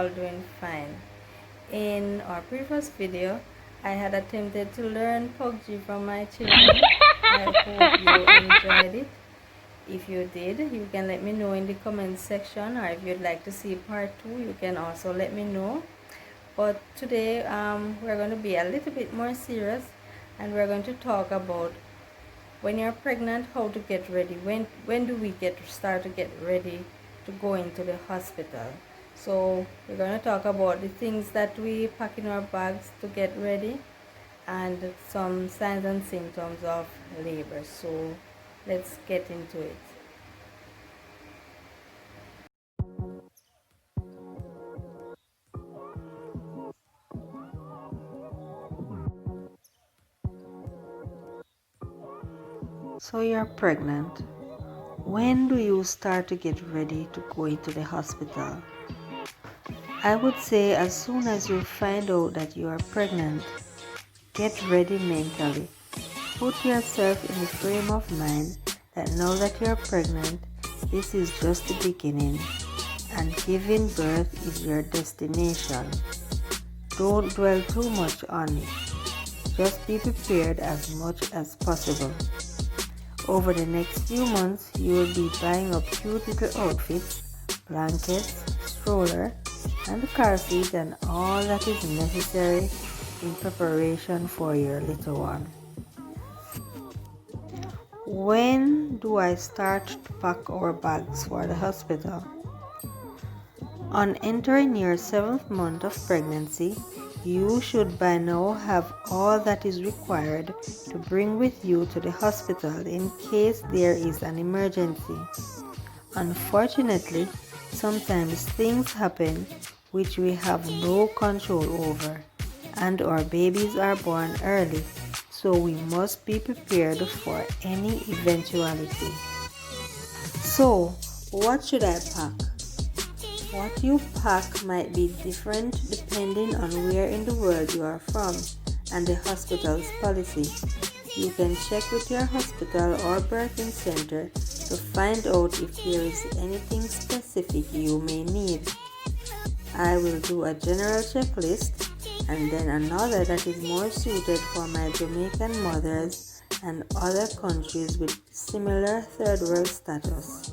all doing fine. In our previous video, I had attempted to learn PUBG from my children. I hope you enjoyed it. If you did, you can let me know in the comment section, or if you'd like to see part 2, you can also let me know. But today we're going to be a little bit more serious, and we're going to talk about when you're pregnant, how to get ready. When do we start to get ready to go into the hospital? So we're going to talk about the things that we pack in our bags to get ready, and some signs and symptoms of labor. So let's get into it. So you're pregnant. When do you start to get ready to go into the hospital? I would say as soon as you find out that you are pregnant, get ready mentally. Put yourself in the frame of mind that now that you're pregnant, this is just the beginning, and giving birth is your destination. Don't dwell too much on it. Just be prepared as much as possible. Over the next few months, you will be buying up cute little outfits, blankets, stroller, and the car seat, and all that is necessary in preparation for your little one. When do I start to pack our bags for the hospital? On entering your 7th month of pregnancy, you should by now have all that is required to bring with you to the hospital in case there is an emergency. Unfortunately, sometimes things happen which we have no control over, and our babies are born early, so we must be prepared for any eventuality. So, what should I pack? What you pack might be different depending on where in the world you are from and the hospital's policy. You can check with your hospital or birthing center to find out if there is anything specific you may need. I will do a general checklist and then another that is more suited for my Jamaican mothers and other countries with similar third world status.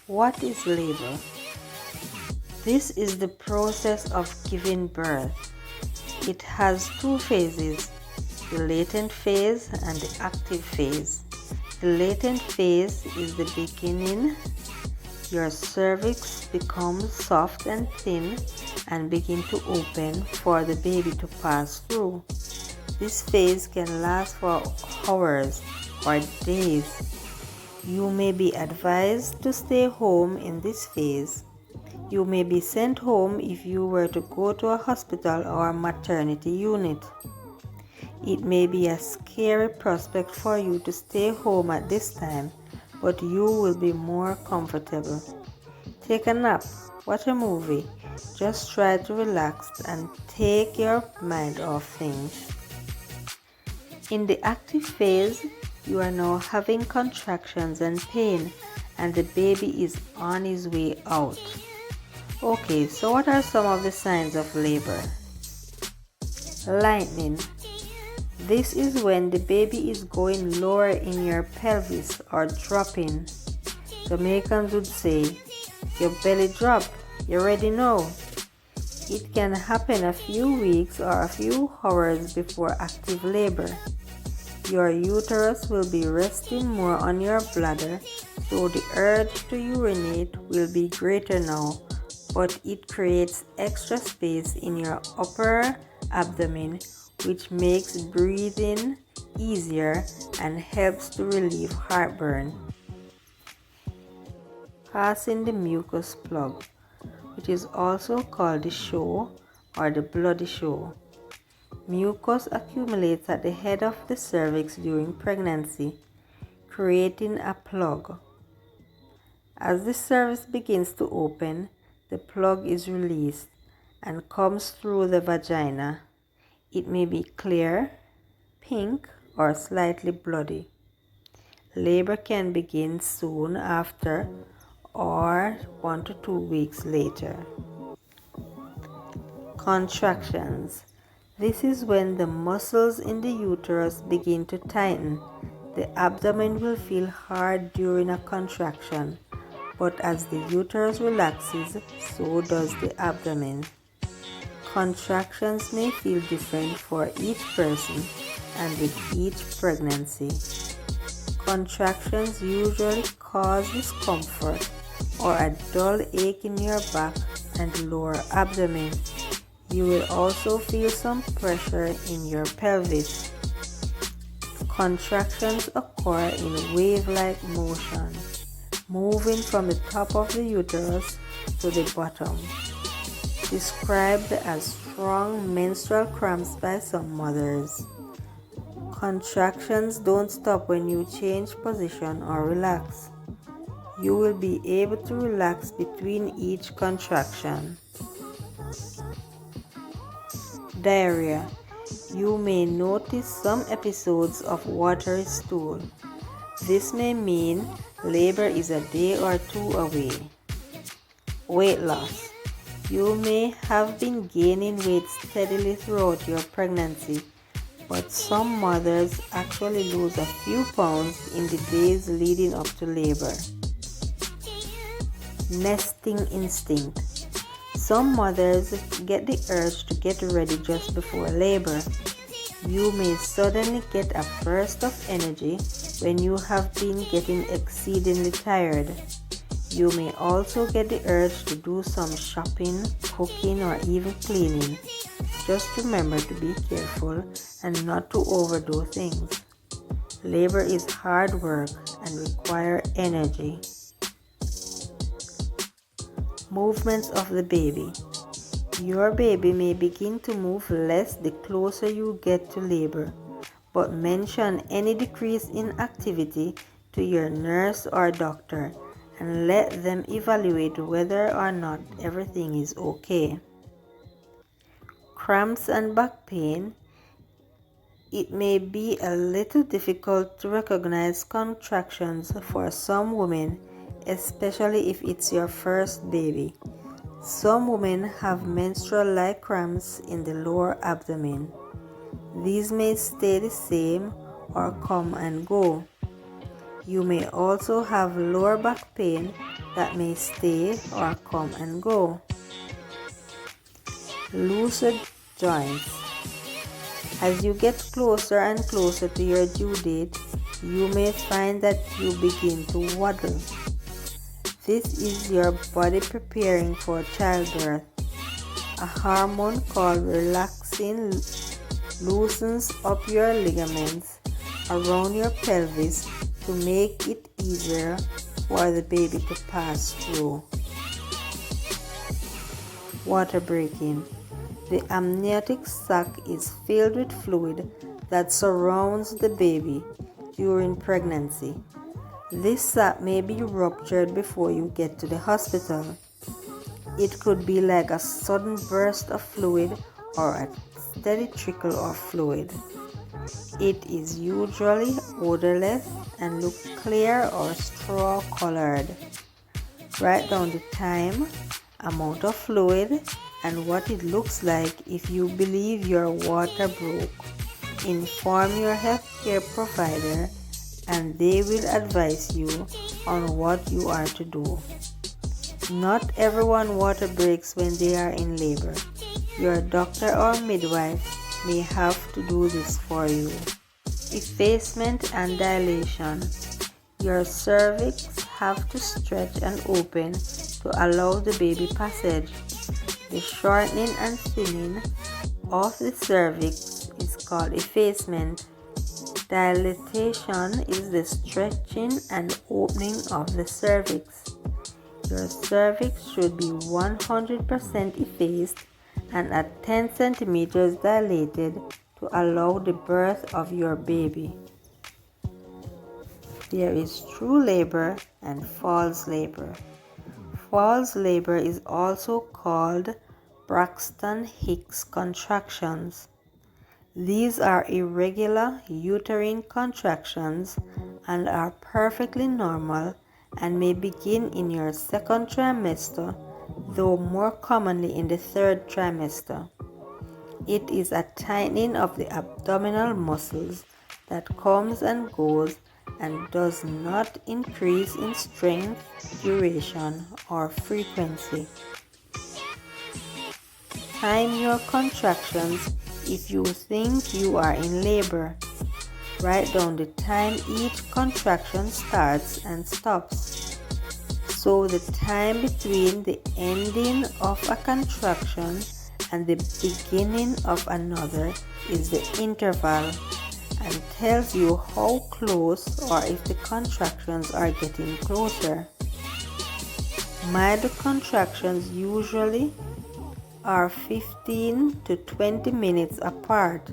What is labor? This is the process of giving birth. It has two phases, the latent phase and the active phase. The latent phase is the beginning. Your cervix becomes soft and thin and begin to open for the baby to pass through. This phase can last for hours or days. You may be advised to stay home in this phase. You may be sent home if you were to go to a hospital or a maternity unit. It may be a scary prospect for you to stay home at this time, but you will be more comfortable. Take a nap, watch a movie, just try to relax and take your mind off things. In the active phase, you are now having contractions and pain, and the baby is on his way out. Okay, so what are some of the signs of labor? Lightning. This is when the baby is going lower in your pelvis or dropping. Jamaicans would say, your belly drop, you're ready now. It can happen a few weeks or a few hours before active labor. Your uterus will be resting more on your bladder, so the urge to urinate will be greater now, but it creates extra space in your upper abdomen, which makes breathing easier and helps to relieve heartburn. Passing the mucus plug, which is also called the show or the bloody show. Mucus accumulates at the head of the cervix during pregnancy, creating a plug. As the cervix begins to open, the plug is released and comes through the vagina. It may be clear, pink, or slightly bloody. Labor can begin soon after or 1 to 2 weeks later. Contractions. This is when the muscles in the uterus begin to tighten. The abdomen will feel hard during a contraction, but as the uterus relaxes, so does the abdomen. Contractions may feel different for each person and with each pregnancy. Contractions usually cause discomfort or a dull ache in your back and lower abdomen. You will also feel some pressure in your pelvis. Contractions occur in wave-like motion, moving from the top of the uterus to the bottom. Described as strong menstrual cramps by some mothers. Contractions don't stop when you change position or relax. You will be able to relax between each contraction. Diarrhea. You may notice some episodes of watery stool. This may mean labor is a day or two away. Weight loss. You may have been gaining weight steadily throughout your pregnancy, but some mothers actually lose a few pounds in the days leading up to labor. Nesting instinct. Some mothers get the urge to get ready just before labor. You may suddenly get a burst of energy when you have been getting exceedingly tired. You may also get the urge to do some shopping, cooking, or even cleaning. Just remember to be careful and not to overdo things. Labor is hard work and requires energy. Movements of the baby. Your baby may begin to move less the closer you get to labor, but mention any decrease in activity to your nurse or doctor and let them evaluate whether or not everything is okay. Cramps and back pain. It may be a little difficult to recognize contractions for some women, especially if it's your first baby. Some women have menstrual-like cramps in the lower abdomen. These may stay the same or come and go. You may also have lower back pain that may stay or come and go. Looser joints. As you get closer and closer to your due date, you may find that you begin to waddle. This is your body preparing for childbirth. A hormone called relaxin loosens up your ligaments around your pelvis to make it easier for the baby to pass through. Water breaking. The amniotic sac is filled with fluid that surrounds the baby during pregnancy. This sac may be ruptured before you get to the hospital. It could be like a sudden burst of fluid or a steady trickle of fluid. It is usually odorless and looks clear or straw colored. Write down the time, amount of fluid, and what it looks like if you believe your water broke. Inform your healthcare provider and they will advise you on what you are to do. Not everyone water breaks when they are in labor. Your doctor or midwife may have to do this for you. Effacement and dilation. Your cervix have to stretch and open to allow the baby passage. The shortening and thinning of the cervix is called effacement. Dilatation is the stretching and opening of the cervix. Your cervix should be 100% effaced and at 10 centimeters dilated to allow the birth of your baby. There is true labor and false labor. False labor is also called Braxton Hicks contractions. These are irregular uterine contractions and are perfectly normal and may begin in your second trimester, though more commonly in the third trimester. It is a tightening of the abdominal muscles that comes and goes and does not increase in strength, duration, or frequency. Time your contractions if you think you are in labor. Write down the time each contraction starts and stops. So the time between the ending of a contraction and the beginning of another is the interval and tells you how close or if the contractions are getting closer. Mild contractions usually are 15 to 20 minutes apart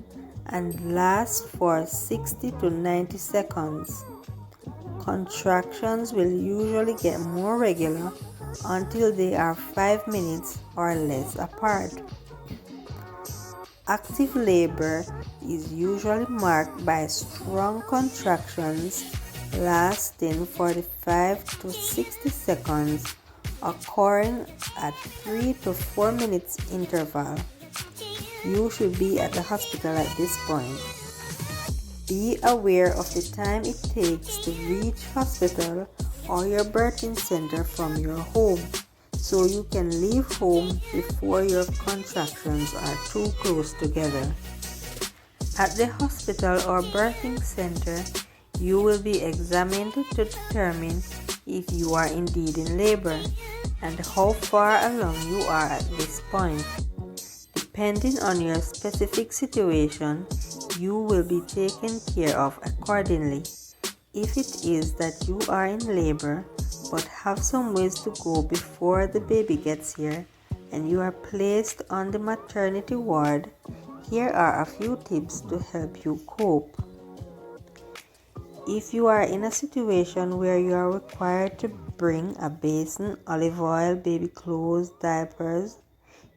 and last for 60 to 90 seconds. Contractions will usually get more regular until they are 5 minutes or less apart. Active labor is usually marked by strong contractions lasting 45 to 60 seconds, occurring at 3 to 4 minutes interval. You should be at the hospital at this point. Be aware of the time it takes to reach hospital or your birthing center from your home, so you can leave home before your contractions are too close together. At the hospital or birthing center, you will be examined to determine if you are indeed in labor and how far along you are at this point. Depending on your specific situation, you will be taken care of accordingly. If it is that you are in labor but have some ways to go before the baby gets here and you are placed on the maternity ward, here are a few tips to help you cope. If you are in a situation where you are required to bring a basin, olive oil, baby clothes, diapers,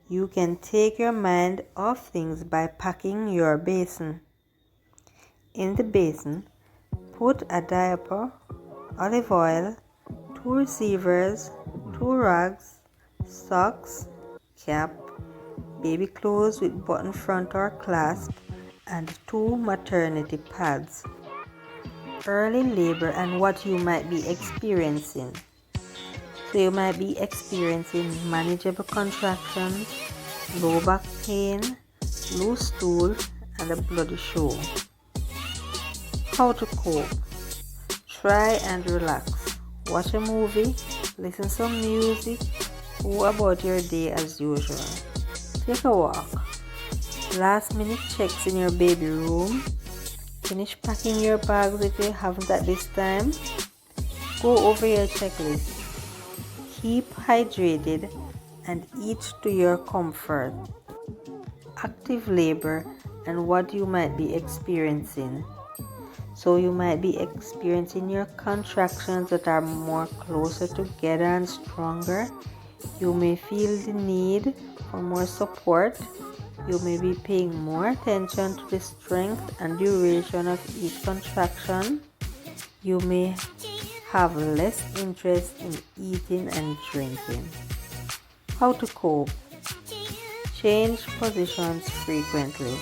you can take your mind off things by packing your basin. In the basin, put a diaper, olive oil, 2 receivers, 2 rags, socks, cap, baby clothes with button front or clasp, and 2 maternity pads. early labor and what you might be experiencing. So you might be experiencing manageable contractions, low back pain, loose stool, and a bloody show. How to cope? Try and relax. Watch a movie, listen some music, go about your day as usual. Take a walk. Last minute checks in your baby room. Finish packing your bags if you haven't at this time. Go over your checklist. Keep hydrated and eat to your comfort. Active labor and what you might be experiencing. So you might be experiencing your contractions that are more closer together and stronger. You may feel the need for more support. You may be paying more attention to the strength and duration of each contraction. You may have less interest in eating and drinking. How to cope? Change positions frequently.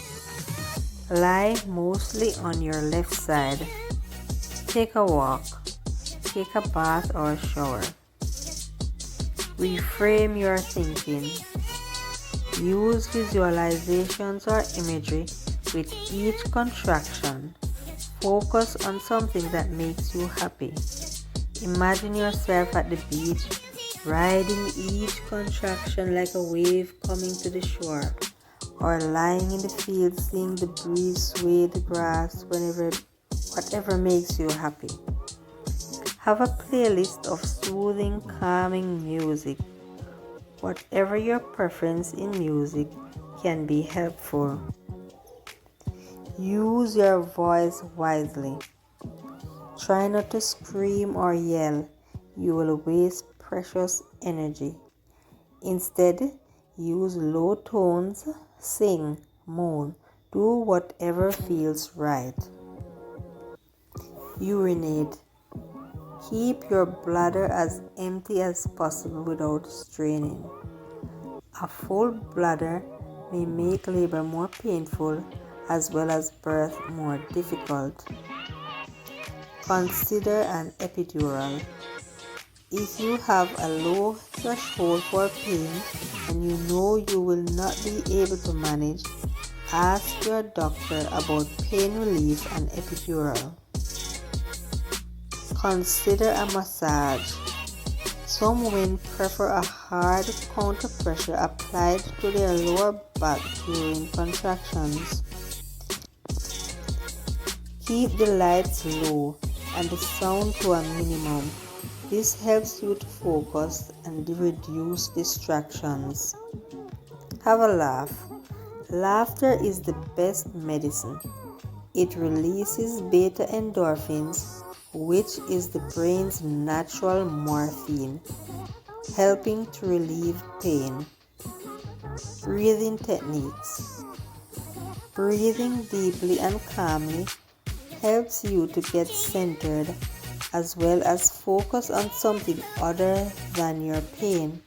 Lie mostly on your left side. Take a walk. Take a bath or a shower. Reframe your thinking. Use visualizations or imagery with each contraction. Focus on something that makes you happy. Imagine yourself at the beach, riding each contraction like a wave coming to the shore, or lying in the field seeing the breeze sway the grass whatever makes you happy. Have a playlist of soothing, calming music. Whatever your preference in music can be helpful. Use your voice wisely. Try not to scream or yell. You will waste precious energy. Instead, use low tones, sing, moan, do whatever feels right. Urinate. Keep your bladder as empty as possible without straining. A full bladder may make labor more painful as well as birth more difficult. Consider an epidural. If you have a low threshold for pain and you know you will not be able to manage, ask your doctor about pain relief and epidural. Consider a massage. Some women prefer a hard counter pressure applied to their lower back during contractions. Keep the lights low and the sound to a minimum. This helps you to focus and reduce distractions. Have a laugh. Laughter is the best medicine. It releases beta endorphins, which is the brain's natural morphine, helping to relieve pain. Breathing techniques. Breathing deeply and calmly helps you to get centered as well as focus on something other than your pain.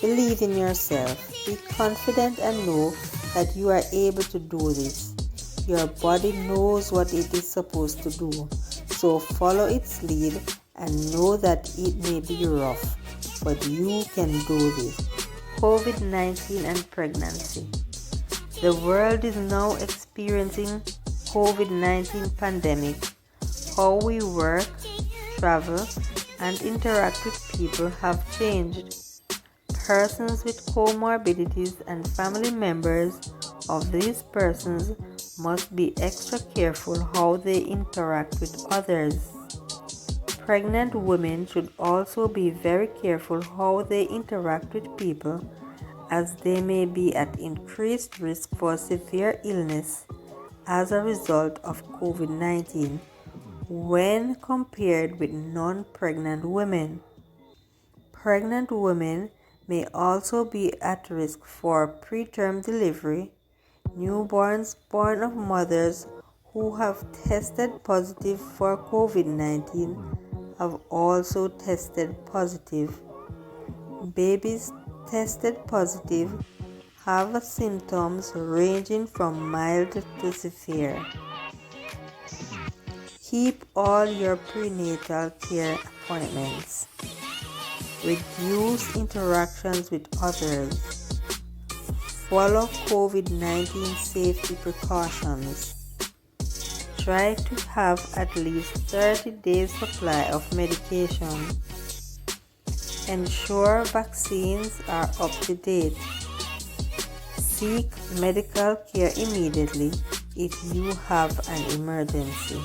Believe in yourself. Be confident and know that you are able to do this. Your body knows what it is supposed to do. So follow its lead and know that it may be rough, but you can do this. COVID-19 and pregnancy. The world is now experiencing COVID-19 pandemic. How we work, travel, and interact with people have changed. Persons with comorbidities and family members of these persons must be extra careful how they interact with others. Pregnant women should also be very careful how they interact with people, as they may be at increased risk for severe illness as a result of COVID-19 when compared with non-pregnant women. Pregnant women may also be at risk for preterm delivery. Newborns born of mothers who have tested positive for COVID-19 have also tested positive. Babies tested positive have symptoms ranging from mild to severe. Keep all your prenatal care appointments. Reduce interactions with others. Follow COVID-19 safety precautions. Try to have at least 30 days supply of medication. Ensure vaccines are up to date. Seek medical care immediately if you have an emergency.